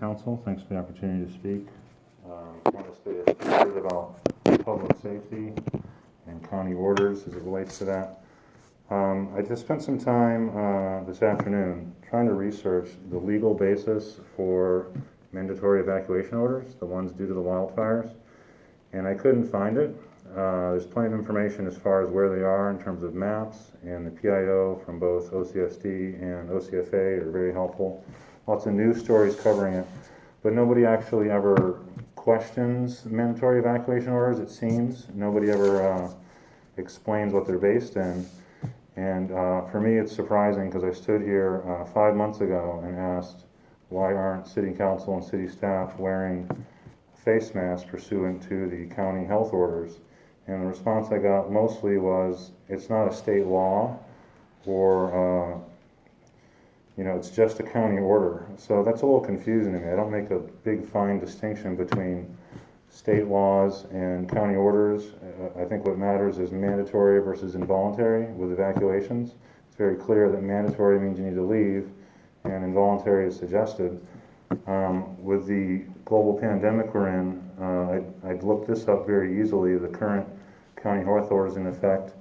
Council, thanks for the opportunity to speak. I want to say a bit about public safety and county orders as it relates to that. I just spent some time this afternoon trying to research the legal basis for mandatory evacuation orders, the ones due to the wildfires, and I couldn't find it. There's plenty of information as far as where they are in terms of maps, and the PIO from both OCSD and OCFA are very helpful. Lots of news stories covering it, but nobody actually ever questions mandatory evacuation orders, it seems. Nobody ever explains what they're based in. And for me, it's surprising because I stood here 5 months ago and asked, why aren't city council and city staff wearing face masks pursuant to the county health orders? And the response I got mostly was, it's not a state law, or it's just a county order. So that's a little confusing to me. I don't make a big fine distinction between state laws and county orders. I think what matters is mandatory versus involuntary with evacuations. It's very clear that mandatory means you need to leave and involuntary is suggested. With the global pandemic we're in, I'd looked this up very easily. The current county health orders in effect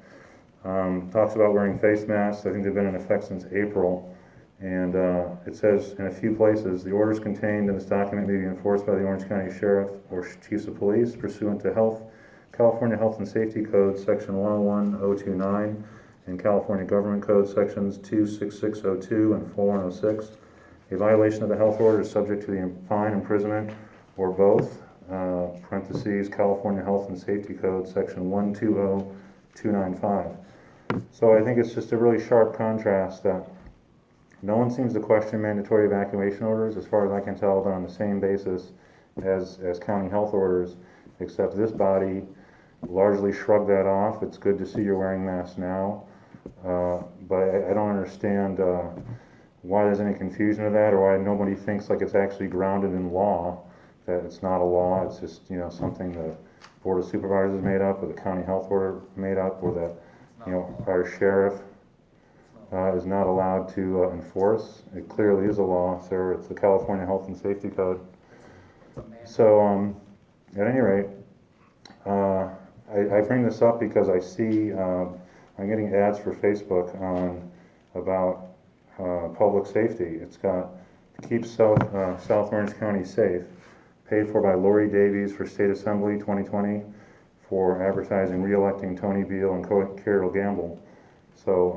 talks about wearing face masks. I think they've been in effect since April. And it says in a few places, the orders contained in this document may be enforced by the Orange County Sheriff or Chiefs of Police pursuant to California Health and Safety Code Section 101029 and California Government Code Sections 26602 and 4106. A violation of the health order is subject to the fine, imprisonment, or both, parentheses, California Health and Safety Code Section 120295. So I think it's just a really sharp contrast that no one seems to question mandatory evacuation orders, as far as I can tell. They're on the same basis as county health orders, except this body largely shrugged that off. It's good to see you're wearing masks now, but I don't understand why there's any confusion of that, or why nobody thinks like it's actually grounded in law, that it's not a law, it's just something the Board of Supervisors made up, or the county health order made up, or that our sheriff is not allowed to enforce. It clearly is a law, sir. It's the California Health and Safety Code. So, at any rate, I bring this up because I see I'm getting ads for Facebook about public safety. It's got Keep South Orange County Safe, paid for by Lori Davies for State Assembly 2020 for advertising re-electing Tony Beal and Carol Gamble. So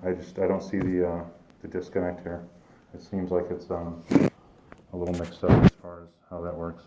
I don't see the disconnect here. It seems like it's a little mixed up as far as how that works.